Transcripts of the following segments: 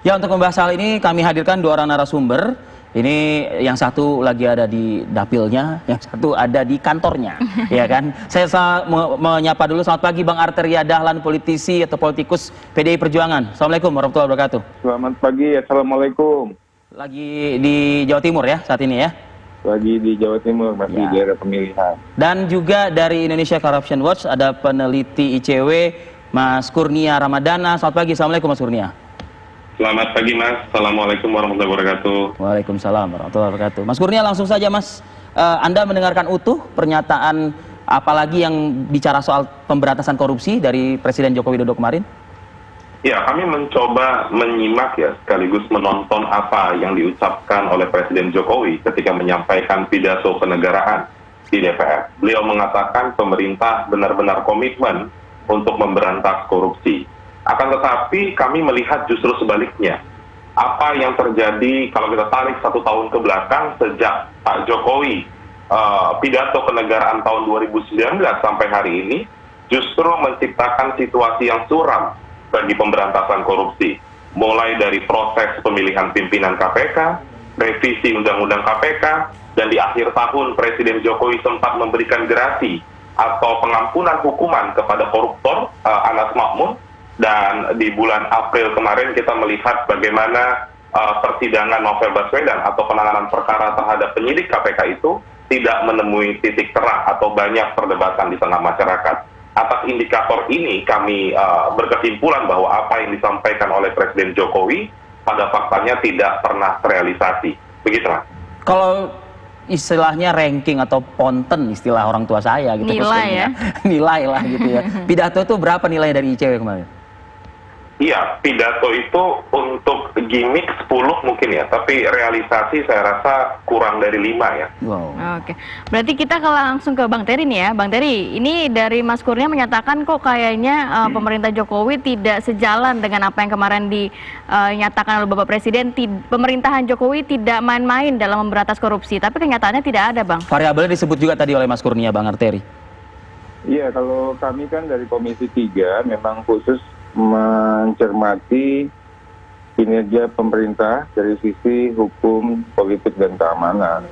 Ya, untuk membahas hal ini kami hadirkan dua orang narasumber. Ini yang satu lagi ada di dapilnya, yang satu ada di kantornya, ya kan? Saya menyapa dulu. Selamat pagi Bang Arteria Dahlan, politisi atau politikus PDI Perjuangan. Assalamualaikum warahmatullahi wabarakatuh. Selamat pagi, assalamualaikum. Lagi di Jawa Timur ya saat ini ya? Lagi di Jawa Timur, masih di daerah pemilihan. Dan juga dari Indonesia Corruption Watch ada peneliti ICW Mas Kurnia Ramadana. Selamat pagi, assalamualaikum Mas Kurnia. Selamat pagi Mas, Assalamualaikum warahmatullahi wabarakatuh. Waalaikumsalam warahmatullahi wabarakatuh. Mas Kurnia, langsung saja Mas, Anda mendengarkan utuh pernyataan apalagi yang bicara soal pemberantasan korupsi dari Presiden Joko Widodo kemarin? Ya, kami mencoba menyimak ya, sekaligus menonton apa yang diucapkan oleh Presiden Jokowi ketika menyampaikan pidato kenegaraan di DPR. Beliau mengatakan pemerintah benar-benar komitmen untuk memberantas korupsi. Akan tetapi kami melihat justru sebaliknya. Apa yang terjadi kalau kita tarik 1 tahun ke belakang sejak Pak Jokowi pidato kenegaraan tahun 2019 sampai hari ini justru menciptakan situasi yang suram bagi pemberantasan korupsi. Mulai dari proses pemilihan pimpinan KPK, revisi Undang-Undang KPK, dan di akhir tahun Presiden Jokowi sempat memberikan gerasi atau pengampunan hukuman kepada koruptor Anas Makmun. Dan di bulan April kemarin kita melihat bagaimana persidangan Novel Baswedan atau penanganan perkara terhadap penyidik KPK itu tidak menemui titik terang atau banyak perdebatan di tengah masyarakat. Atas indikator ini kami berkesimpulan bahwa apa yang disampaikan oleh Presiden Jokowi pada faktanya tidak pernah terrealisasi. Begitu Mas. Kalau istilahnya ranking atau ponten istilah orang tua saya gitu. Nilai ya? Nilai lah gitu ya. Pidato itu berapa nilai dari ICW kemarin? Iya, pidato itu untuk gimmick 10 mungkin ya, tapi realisasi saya rasa kurang dari 5 ya. Wow. Oke, berarti kita kalau langsung ke Bang Terry nih ya. Bang Terry, ini dari Mas Kurnia menyatakan kok kayaknya pemerintah Jokowi tidak sejalan dengan apa yang kemarin dinyatakan oleh Bapak Presiden. Pemerintahan Jokowi tidak main-main dalam memberantas korupsi, tapi kenyataannya tidak ada Bang. Variabelnya disebut juga tadi oleh Mas Kurnia, Bang Artery. Iya, kalau kami kan dari Komisi 3 memang khusus mencermati kinerja pemerintah dari sisi hukum, politik, dan keamanan.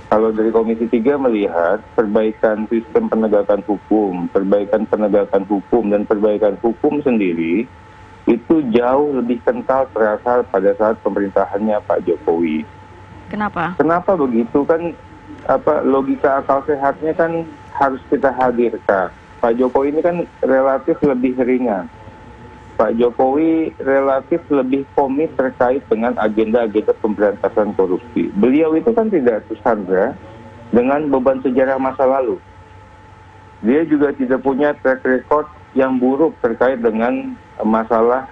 Kalau dari Komisi 3 melihat perbaikan sistem penegakan hukum, perbaikan penegakan hukum, dan perbaikan hukum sendiri itu jauh lebih kental terasa pada saat pemerintahannya Pak Jokowi. Kenapa? Kenapa begitu? Kan logika akal sehatnya kan harus kita hadirkan. Pak Jokowi ini kan relatif lebih ringan. Pak Jokowi relatif lebih komit terkait dengan agenda-agenda pemberantasan korupsi. Beliau itu kan tidak tersandra dengan beban sejarah masa lalu. Dia juga tidak punya track record yang buruk terkait dengan masalah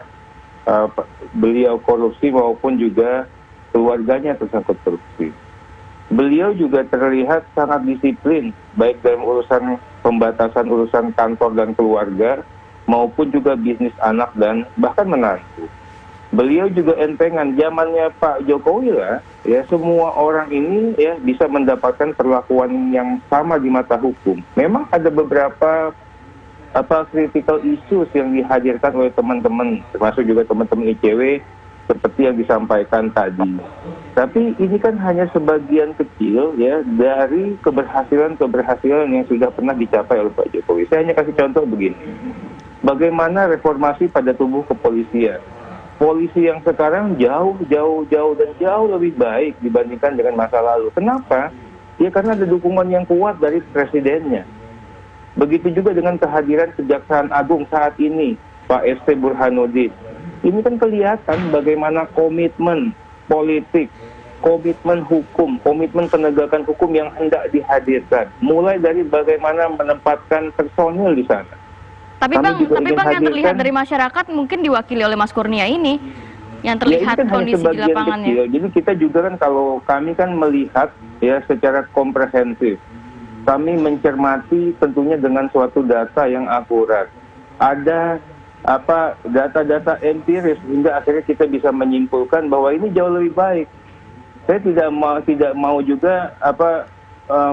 beliau korupsi maupun juga keluarganya tersangkut korupsi. Beliau juga terlihat sangat disiplin, baik dalam urusan pembatasan urusan kantor dan keluarga, maupun juga bisnis anak dan bahkan menantu. Beliau juga entengan, zamannya Pak Jokowi lah, ya semua orang ini ya bisa mendapatkan perlakuan yang sama di mata hukum. Memang ada beberapa critical issues yang dihadirkan oleh teman-teman, termasuk juga teman-teman ICW seperti yang disampaikan tadi. Tapi ini kan hanya sebagian kecil ya dari keberhasilan yang sudah pernah dicapai oleh Pak Jokowi. Saya hanya kasih contoh begini. Bagaimana reformasi pada tubuh kepolisian. Polisi yang sekarang jauh dan jauh lebih baik dibandingkan dengan masa lalu. Kenapa? Ya karena ada dukungan yang kuat dari presidennya. Begitu juga dengan kehadiran Kejaksaan Agung saat ini, Pak ST Burhanuddin. Ini kan kelihatan bagaimana komitmen politik, komitmen hukum, komitmen penegakan hukum yang hendak dihadirkan. Mulai dari bagaimana menempatkan personil di sana. Tapi Bang yang terlihat dari masyarakat mungkin diwakili oleh Mas Kurnia ini yang terlihat ya, kondisi di lapangannya. Kecil. Jadi kita juga kan kalau kami kan melihat ya secara komprehensif. Kami mencermati tentunya dengan suatu data yang akurat. Ada data-data empiris hingga akhirnya kita bisa menyimpulkan bahwa ini jauh lebih baik. Saya tidak mau juga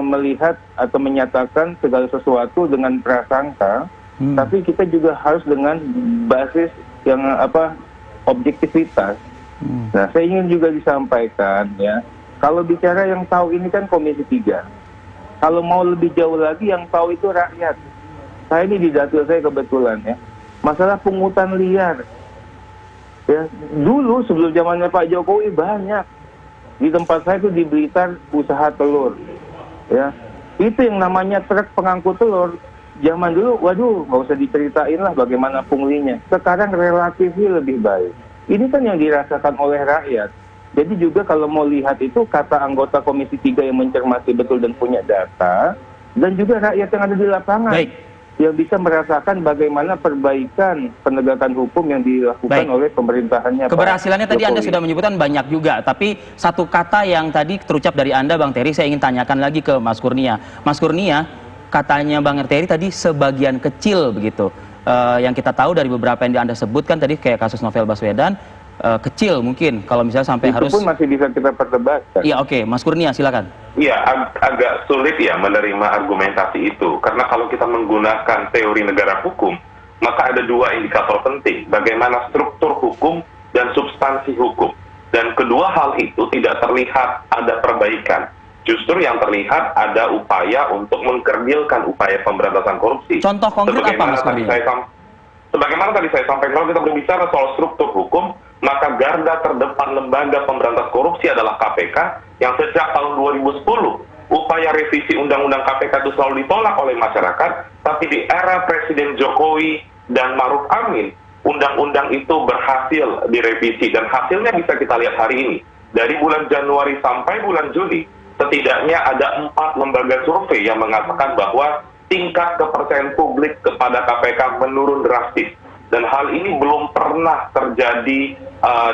melihat atau menyatakan segala sesuatu dengan prasangka. Tapi kita juga harus dengan basis yang objektivitas. Nah, saya ingin juga disampaikan ya, kalau bicara yang tahu ini kan Komisi 3. Kalau mau lebih jauh lagi yang tahu itu rakyat. Saya ini di dapil saya kebetulan ya, masalah pungutan liar. Ya, dulu sebelum zamannya Pak Jokowi banyak. Di tempat saya itu di Blitar usaha telur. Ya, itu yang namanya truk pengangkut telur. Zaman dulu, waduh, nggak usah diceritain lah bagaimana punglinya. Sekarang relatif lebih baik. Ini kan yang dirasakan oleh rakyat. Jadi juga kalau mau lihat itu kata anggota Komisi 3 yang mencermati betul dan punya data, dan juga rakyat yang ada di lapangan. Baik. Yang bisa merasakan bagaimana perbaikan penegakan hukum yang dilakukan oleh pemerintahannya. Keberhasilannya Pak tadi Anda Jokowi. sudah menyebutkan banyak juga, tapi satu kata yang tadi terucap dari Anda, Bang Terry, saya ingin tanyakan lagi ke Mas Kurnia. Mas Kurnia, katanya Bang Terry tadi sebagian kecil begitu. Yang kita tahu dari beberapa yang Anda sebutkan tadi, kayak kasus Novel Baswedan, kecil mungkin kalau misalnya sampai itu harus... pun masih bisa kita perdebatkan. Iya, oke. Mas Kurnia, silakan. Iya, agak sulit ya menerima argumentasi itu. Karena kalau kita menggunakan teori negara hukum, maka ada dua indikator penting. Bagaimana struktur hukum dan substansi hukum. Dan kedua hal itu tidak terlihat ada perbaikan. Justru yang terlihat ada upaya untuk mengkerdilkan upaya pemberantasan korupsi. Contoh konkret apa, Mas Kurnia? Sebagaimana tadi saya sampaikan, kalau kita berbicara soal struktur hukum, maka garda terdepan lembaga pemberantas korupsi adalah KPK, yang sejak tahun 2010 upaya revisi Undang-Undang KPK itu selalu ditolak oleh masyarakat, tapi di era Presiden Jokowi dan Maruf Amin, undang-undang itu berhasil direvisi, dan hasilnya bisa kita lihat hari ini. Dari bulan Januari sampai bulan Juli, setidaknya ada 4 lembaga survei yang mengatakan bahwa tingkat kepercayaan publik kepada KPK menurun drastis. Dan hal ini belum pernah terjadi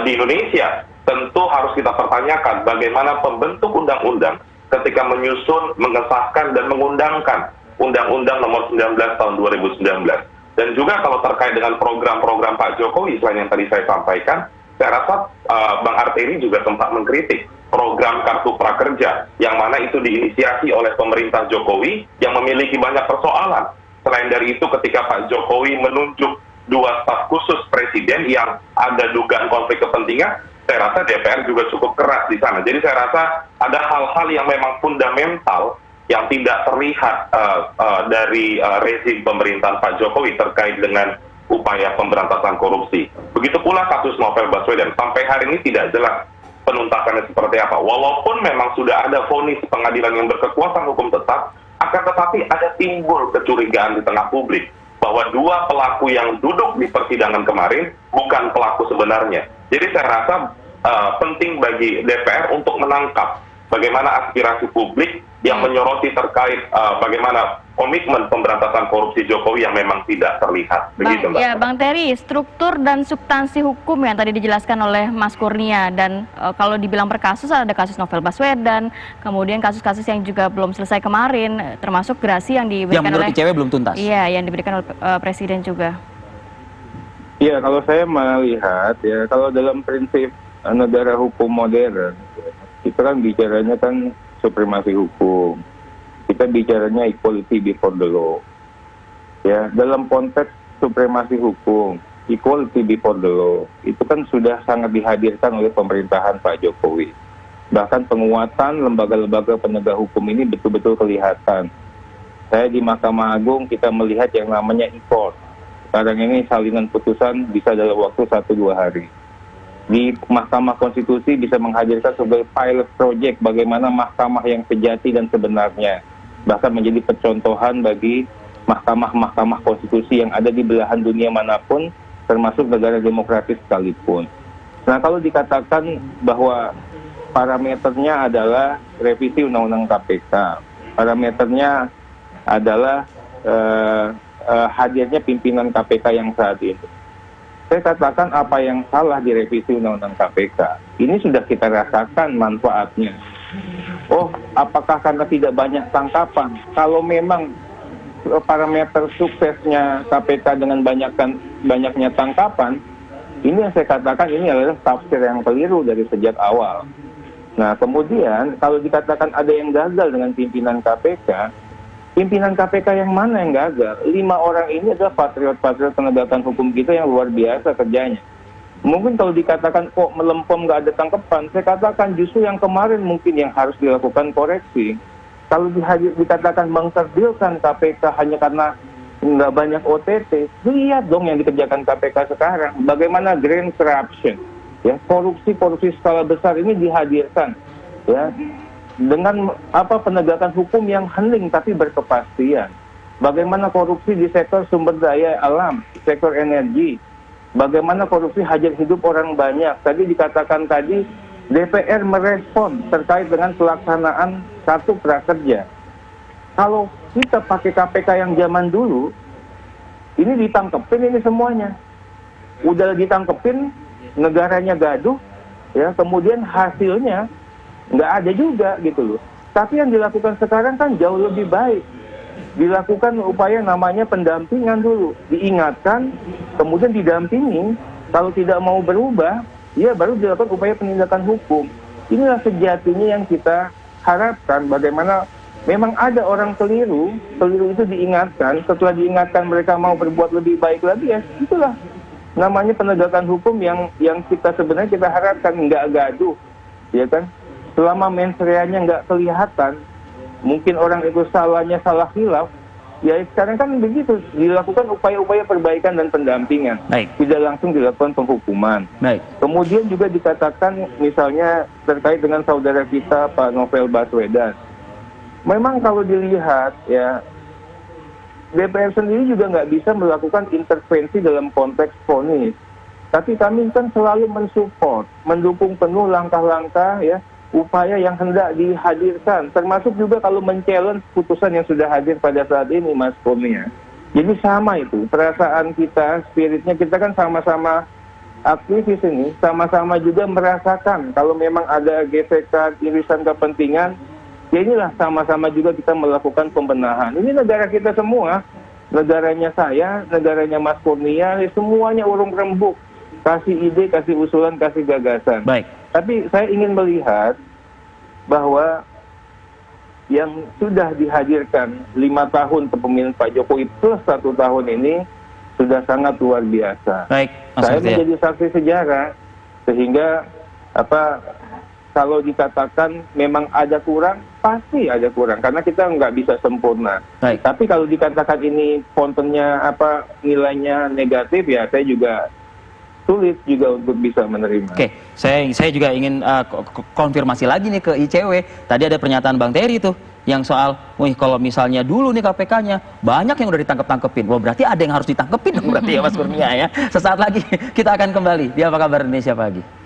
di Indonesia. Tentu harus kita pertanyakan bagaimana pembentuk undang-undang ketika menyusun, mengesahkan, dan mengundangkan Undang-Undang Nomor 19 Tahun 2019. Dan juga kalau terkait dengan program-program Pak Jokowi, selain yang tadi saya sampaikan, saya rasa Bang Arteri juga sempat mengkritik program Kartu Prakerja, yang mana itu diinisiasi oleh pemerintah Jokowi yang memiliki banyak persoalan. Selain dari itu, ketika Pak Jokowi menunjuk 2 staf khusus presiden yang ada dugaan konflik kepentingan, saya rasa DPR juga cukup keras di sana. Jadi saya rasa ada hal-hal yang memang fundamental yang tidak terlihat dari rezim pemerintahan Pak Jokowi terkait dengan upaya pemberantasan korupsi. Begitu pula kasus Novel Baswedan, sampai hari ini tidak jelas penuntasannya seperti apa. Walaupun memang sudah ada vonis pengadilan yang berkekuatan hukum tetap, akan tetapi ada timbul kecurigaan di tengah publik bahwa 2 pelaku yang duduk di persidangan kemarin bukan pelaku sebenarnya. Jadi saya rasa penting bagi DPR untuk menangkap bagaimana aspirasi publik yang menyoroti terkait bagaimana komitmen pemberantasan korupsi Jokowi yang memang tidak terlihat. Begitu, Mbak. Ya, Bang Terry, struktur dan substansi hukum yang tadi dijelaskan oleh Mas Kurnia, dan kalau dibilang per kasus, ada kasus Novel Baswedan, kemudian kasus-kasus yang juga belum selesai kemarin, termasuk gerasi yang diberikan Yang menurut ICW belum tuntas. Iya, yang diberikan oleh Presiden juga. Iya, kalau saya melihat ya, kalau dalam prinsip negara hukum modern, kita kan bicaranya kan supremasi hukum. Kita bicaranya equality before the law. Ya, dalam konteks supremasi hukum, equality before the law, itu kan sudah sangat dihadirkan oleh pemerintahan Pak Jokowi. Bahkan penguatan lembaga-lembaga penegak hukum ini betul-betul kelihatan. Saya di Mahkamah Agung kita melihat yang namanya e-court. Sekarang ini salinan putusan bisa dalam waktu 1-2 hari. Di Mahkamah Konstitusi bisa menghadirkan sebagai pilot project bagaimana mahkamah yang sejati dan sebenarnya. Bahkan menjadi percontohan bagi mahkamah-mahkamah konstitusi yang ada di belahan dunia manapun, termasuk negara demokratis sekalipun. Nah, kalau dikatakan bahwa parameternya adalah revisi Undang-Undang KPK, parameternya adalah hadirnya pimpinan KPK yang saat ini. Saya katakan apa yang salah di revisi Undang-Undang KPK. Ini sudah kita rasakan manfaatnya. Oh, apakah karena tidak banyak tangkapan? Kalau memang parameter suksesnya KPK dengan banyaknya tangkapan, ini yang saya katakan ini adalah tafsir yang keliru dari sejak awal. Nah, kemudian kalau dikatakan ada yang gagal dengan pimpinan KPK yang mana yang gagal? 5 orang ini adalah patriot-patriot penegakan hukum kita yang luar biasa kerjanya. Mungkin kalau dikatakan kok melempem nggak ada tangkapan, saya katakan justru yang kemarin mungkin yang harus dilakukan koreksi. Kalau dikatakan mengkerdilkan KPK hanya karena nggak banyak OTT, lihat dong yang dikerjakan KPK sekarang. Bagaimana grand corruption, ya korupsi skala besar ini dihadirkan, ya dengan penegakan hukum yang hening tapi berkepastian. Bagaimana korupsi di sektor sumber daya alam, sektor energi. Bagaimana korupsi hajat hidup orang banyak. Tadi dikatakan tadi DPR merespon terkait dengan pelaksanaan kartu prakerja. Kalau kita pakai KPK yang zaman dulu, ini ditangkepin ini semuanya. Udah ditangkepin, negaranya gaduh, ya kemudian hasilnya nggak ada juga gitu loh. Tapi yang dilakukan sekarang kan jauh lebih baik. Dilakukan upaya namanya pendampingan dulu, diingatkan, kemudian didampingi. Kalau tidak mau berubah, ya baru dilakukan upaya penindakan hukum. Inilah sejatinya yang kita harapkan. Bagaimana memang ada orang keliru itu diingatkan. Setelah diingatkan mereka mau berbuat lebih baik lagi, ya itulah namanya penegakan hukum yang kita sebenarnya kita harapkan, nggak gaduh, ya kan? Selama mensreanya nggak kelihatan, mungkin orang itu salahnya salah khilaf, ya sekarang kan begitu, dilakukan upaya-upaya perbaikan dan pendampingan. Baik. Tidak langsung dilakukan penghukuman. Baik. Kemudian juga dikatakan misalnya terkait dengan saudara kita Pak Novel Baswedan. Memang kalau dilihat ya, DPR sendiri juga nggak bisa melakukan intervensi dalam konteks vonis. Tapi kami kan selalu mensupport, mendukung penuh langkah-langkah ya, upaya yang hendak dihadirkan, termasuk juga kalau men-challenge putusan yang sudah hadir pada saat ini, Mas Kurnia. Jadi sama itu, perasaan kita, spiritnya, kita kan sama-sama aktivis ini, sama-sama juga merasakan kalau memang ada gesekan, irisan kepentingan, ya inilah sama-sama juga kita melakukan pembenahan. Ini negara kita semua, negaranya saya, negaranya Mas Kurnia, semuanya urung rembuk, kasih ide, kasih usulan, kasih gagasan. Baik. Tapi saya ingin melihat bahwa yang sudah dihadirkan 5 tahun kepemimpinan Pak Jokowi plus 1 tahun ini sudah sangat luar biasa. Baik, Mas Saya Arteria. menjadi saksi sejarah, sehingga kalau dikatakan memang ada kurang, pasti ada kurang karena kita nggak bisa sempurna. Baik. Tapi kalau dikatakan ini fontennya nilainya negatif, ya saya juga sulit juga untuk bisa menerima. Oke, saya juga ingin konfirmasi lagi nih ke ICW. Tadi ada pernyataan Bang Terry tuh yang soal, wih kalau misalnya dulu nih KPK-nya banyak yang udah ditangkep-tangkepin. Wah berarti ada yang harus ditangkepin dong berarti ya Mas Kurnia ya. Sesaat lagi kita akan kembali di Apa Kabar Indonesia Pagi.